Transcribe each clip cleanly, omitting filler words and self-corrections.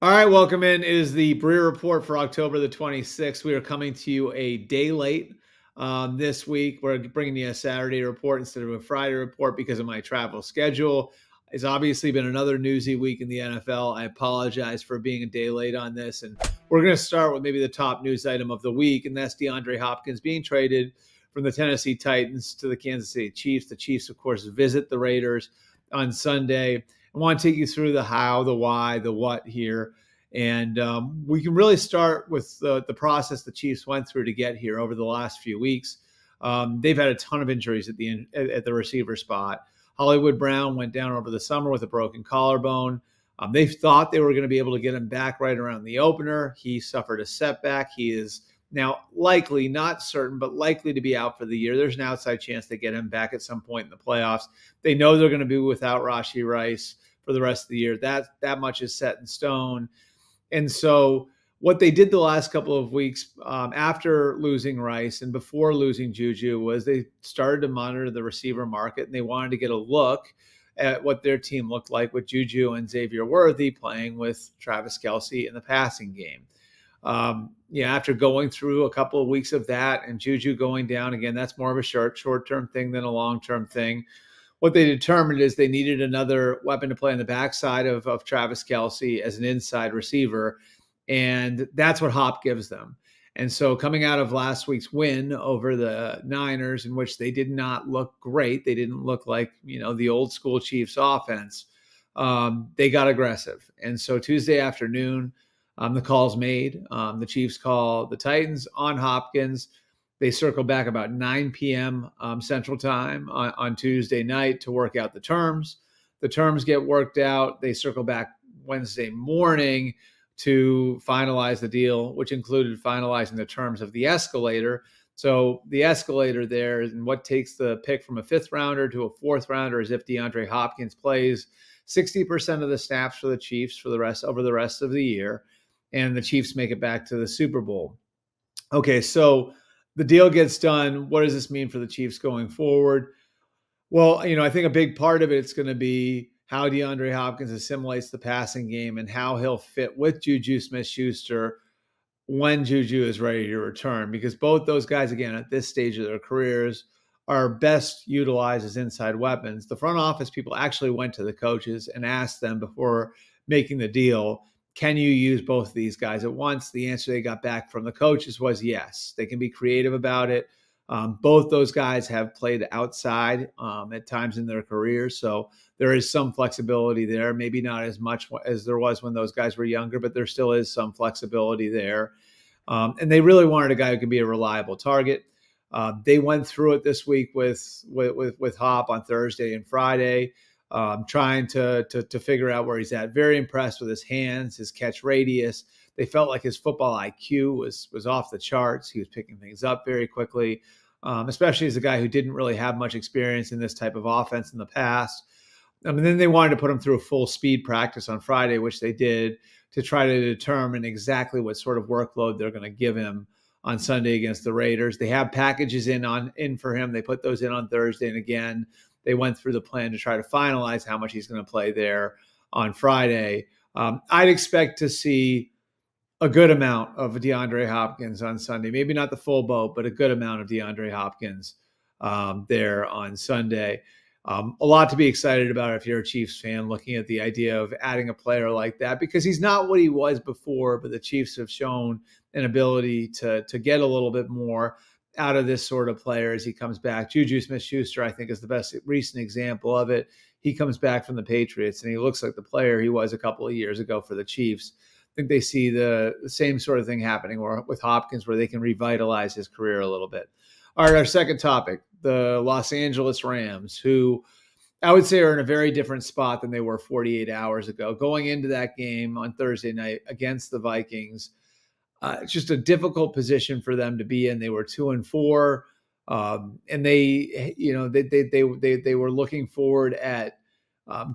All right, welcome in. It is the Breer Report for October the 26th. We are coming to you a day late this week. We're bringing you a Saturday report instead of a Friday report because of my travel schedule. It's obviously been another newsy week in the NFL. I apologize for being a day late on this. And we're going to start with maybe the top news item of the week, and that's DeAndre Hopkins being traded from the Tennessee Titans to the Kansas City Chiefs. The Chiefs, of course, visit the Raiders on Sunday. I want to take you through the how, the why, the what here. And we can really start with the process the Chiefs went through to get here over the last few weeks. They've had a ton of injuries at the receiver spot. Hollywood Brown went down over the summer with a broken collarbone. They thought they were going to be able to get him back right around the opener. He suffered a setback. He is now likely, not certain, but likely to be out for the year. There's an outside chance they get him back at some point in the playoffs. They know they're going to be without Rashee Rice for the rest of the year. That much is set in stone. And so what they did the last couple of weeks after losing Rice and before losing Juju was they started to monitor the receiver market, and they wanted to get a look at what their team looked like with Juju and Xavier Worthy playing with Travis Kelce in the passing game. After going through a couple of weeks of that and Juju going down, again, that's more of a short-term thing than a long-term thing. What they determined is they needed another weapon to play on the backside of Travis Kelce as an inside receiver, and that's what Hop gives them. And so coming out of last week's win over the Niners, in which they did not look great, they didn't look like, the old school Chiefs offense, they got aggressive. And so Tuesday afternoon, the call's made. The Chiefs call the Titans on Hopkins. They circle back about 9 p.m. Central Time on Tuesday night to work out the terms. The terms get worked out. They circle back Wednesday morning to finalize the deal, which included finalizing the terms of the escalator. So the escalator there, and what takes the pick from a fifth rounder to a fourth rounder, is if DeAndre Hopkins plays 60% of the snaps for the Chiefs over the rest of the year, and the Chiefs make it back to the Super Bowl. Okay, so the deal gets done. What does this mean for the Chiefs going forward? Well, I think a big part of it is going to be how DeAndre Hopkins assimilates the passing game and how he'll fit with Juju Smith-Schuster when Juju is ready to return, because both those guys, again, at this stage of their careers, are best utilized as inside weapons. The front office people actually went to the coaches and asked them before making the deal, can you use both of these guys at once? The answer they got back from the coaches was yes. They can be creative about it. Both those guys have played outside at times in their careers, so there is some flexibility there. Maybe not as much as there was when those guys were younger, but there still is some flexibility there. And they really wanted a guy who could be a reliable target. They went through it this week with Hop on Thursday and Friday, trying to figure out where he's at. Very impressed with his hands, his catch radius. They felt like his football IQ was off the charts. He was picking things up very quickly, especially as a guy who didn't really have much experience in this type of offense in the past. And then they wanted to put him through a full speed practice on Friday, which they did, to try to determine exactly what sort of workload they're going to give him on Sunday against the Raiders. They have packages in for him. They put those in on Thursday, and again, they went through the plan to try to finalize how much he's going to play there on Friday. I'd expect to see a good amount of DeAndre Hopkins on Sunday. Maybe not the full boat, but a good amount of DeAndre Hopkins there on Sunday. A lot to be excited about if you're a Chiefs fan, looking at the idea of adding a player like that, because he's not what he was before, but the Chiefs have shown an ability to get a little bit more out of this sort of player as he comes back. Juju Smith-Schuster, I think, is the best recent example of it. He comes back from the Patriots, and he looks like the player he was a couple of years ago for the Chiefs. I think they see the same sort of thing happening with Hopkins, where they can revitalize his career a little bit. All right, our second topic, the Los Angeles Rams, who I would say are in a very different spot than they were 48 hours ago. Going into that game on Thursday night against the Vikings, it's just a difficult position for them to be in. They were 2-4, and they were looking forward at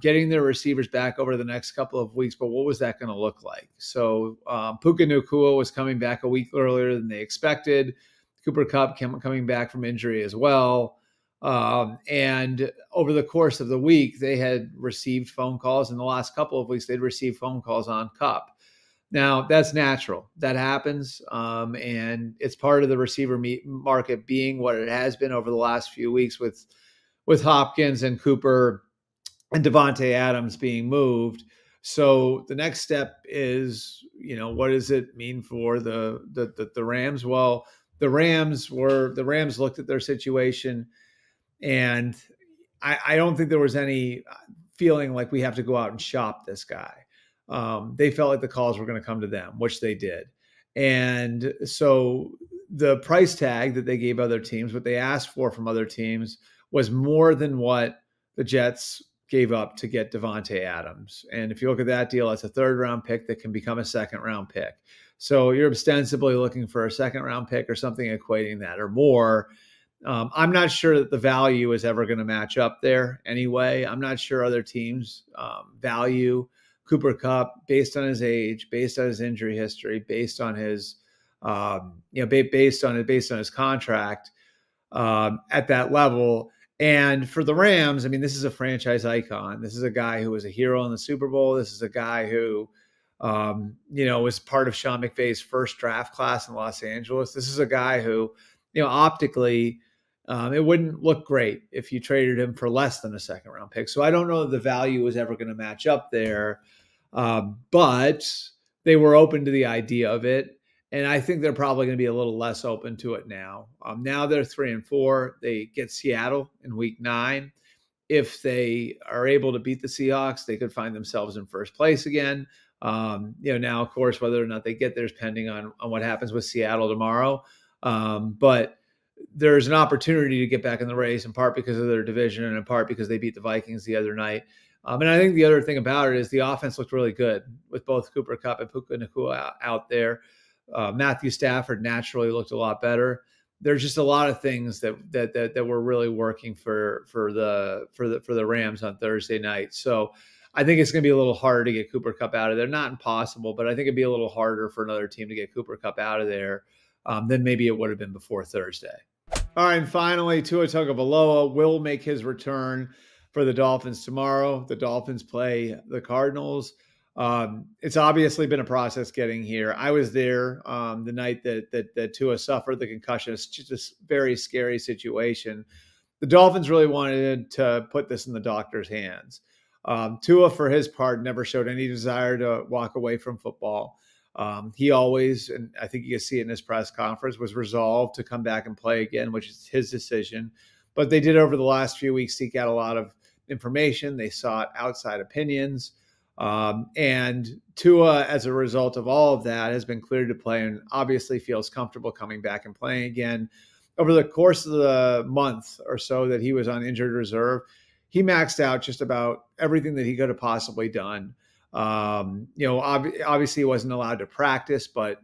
getting their receivers back over the next couple of weeks. But what was that going to look like? So Puka Nacua was coming back a week earlier than they expected. Cooper Kupp coming back from injury as well. And over the course of the week, they had received phone calls. In the last couple of weeks, they'd received phone calls on Kupp. Now, that's natural. That happens. And it's part of the receiver market being what it has been over the last few weeks with Hopkins and Cooper and Devontae Adams being moved. So the next step is, what does it mean for the Rams? Well, the Rams looked at their situation, and I don't think there was any feeling like we have to go out and shop this guy. They felt like the calls were going to come to them, which they did. And so the price tag that they gave other teams, what they asked for from other teams, was more than what the Jets gave up to get Devontae Adams. And if you look at that deal, it's a third-round pick that can become a second-round pick. So you're ostensibly looking for a second-round pick or something equating that or more. I'm not sure that the value is ever going to match up there anyway. I'm not sure other teams value Cooper Kupp based on his age, based on his injury history, based on his based on his contract at that level. And for the Rams, I mean, this is a franchise icon. This is a guy who was a hero in the Super Bowl. This is a guy who, was part of Sean McVay's first draft class in Los Angeles. This is a guy who, optically, it wouldn't look great if you traded him for less than a second round pick. So I don't know that the value is ever going to match up there, but they were open to the idea of it. And I think they're probably going to be a little less open to it now. Now they're 3-4. They get Seattle in week 9. If they are able to beat the Seahawks, they could find themselves in first place again. Now, of course, whether or not they get there is pending on what happens with Seattle tomorrow. But there's an opportunity to get back in the race, in part because of their division and in part because they beat the Vikings the other night. And I think the other thing about it is the offense looked really good with both Cooper Kupp and Puka Nacua out there. Matthew Stafford naturally looked a lot better. There's just a lot of things that were really working for the Rams on Thursday night. So I think it's going to be a little harder to get Cooper Kupp out of there. Not impossible, but I think it'd be a little harder for another team to get Cooper Kupp out of there than maybe it would have been before Thursday. All right, and finally, Tua Tagovailoa will make his return for the Dolphins tomorrow. The Dolphins play the Cardinals. It's obviously been a process getting here. I was there the night that Tua suffered the concussion. It's just a very scary situation. The Dolphins really wanted to put this in the doctor's hands. Tua, for his part, never showed any desire to walk away from football. He always, and I think you can see it in his press conference, was resolved to come back and play again, which is his decision. But they did over the last few weeks seek out a lot of information. They sought outside opinions. And Tua, as a result of all of that, has been cleared to play and obviously feels comfortable coming back and playing again. Over the course of the month or so that he was on injured reserve, he maxed out just about everything that he could have possibly done. Obviously he wasn't allowed to practice, but,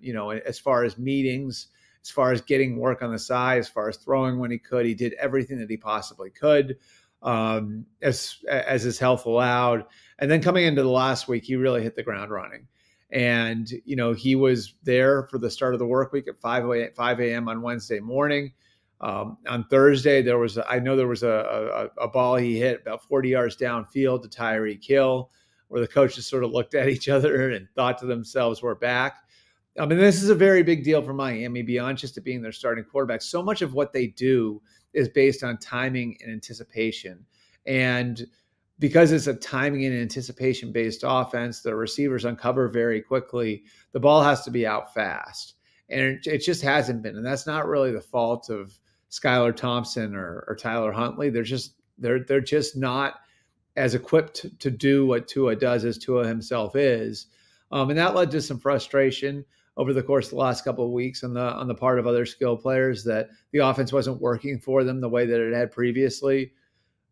as far as meetings, as far as getting work on the side, as far as throwing when he could, he did everything that he possibly could, as his health allowed. And then coming into the last week, he really hit the ground running. And, he was there for the start of the work week at 5 a.m. on Wednesday morning. On Thursday, there was a ball he hit about 40 yards downfield to Tyreek Hill, where the coaches sort of looked at each other and thought to themselves, we're back. I mean, this is a very big deal for Miami, beyond just it being their starting quarterback. So much of what they do is based on timing and anticipation. And because it's a timing and anticipation-based offense, the receivers uncover very quickly. The ball has to be out fast. And it just hasn't been. And that's not really the fault of Skylar Thompson or Tyler Huntley. They're just not as equipped to do what Tua does as Tua himself is. And that led to some frustration over the course of the last couple of weeks on the part of other skill players, that the offense wasn't working for them the way that it had previously.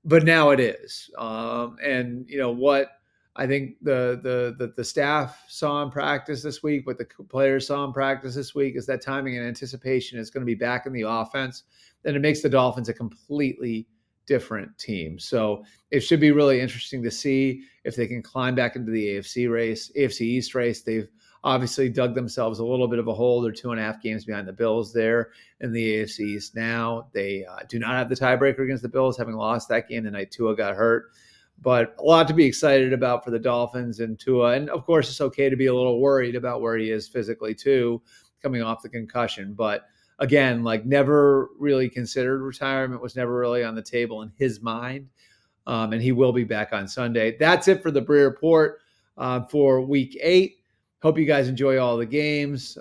But now it is. And what I think the staff saw in practice this week, what the players saw in practice this week, is that timing and anticipation is going to be back in the offense. And it makes the Dolphins a completely different team. So it should be really interesting to see if they can climb back into the AFC East race. They've obviously dug themselves a little bit of a hole. They're 2.5 games behind the Bills there in the AFC East now. They do not have the tiebreaker against the Bills, having lost that game the night Tua got hurt. But a lot to be excited about for the Dolphins and Tua. And of course, it's okay to be a little worried about where he is physically too, coming off the concussion. But again, like never really considered retirement, was never really on the table in his mind. And he will be back on Sunday. That's it for the Breer Report for Week 8. Hope you guys enjoy all the games.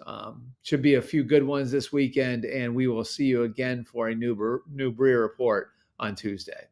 Should be a few good ones this weekend, and we will see you again for a new Breer Report on Tuesday.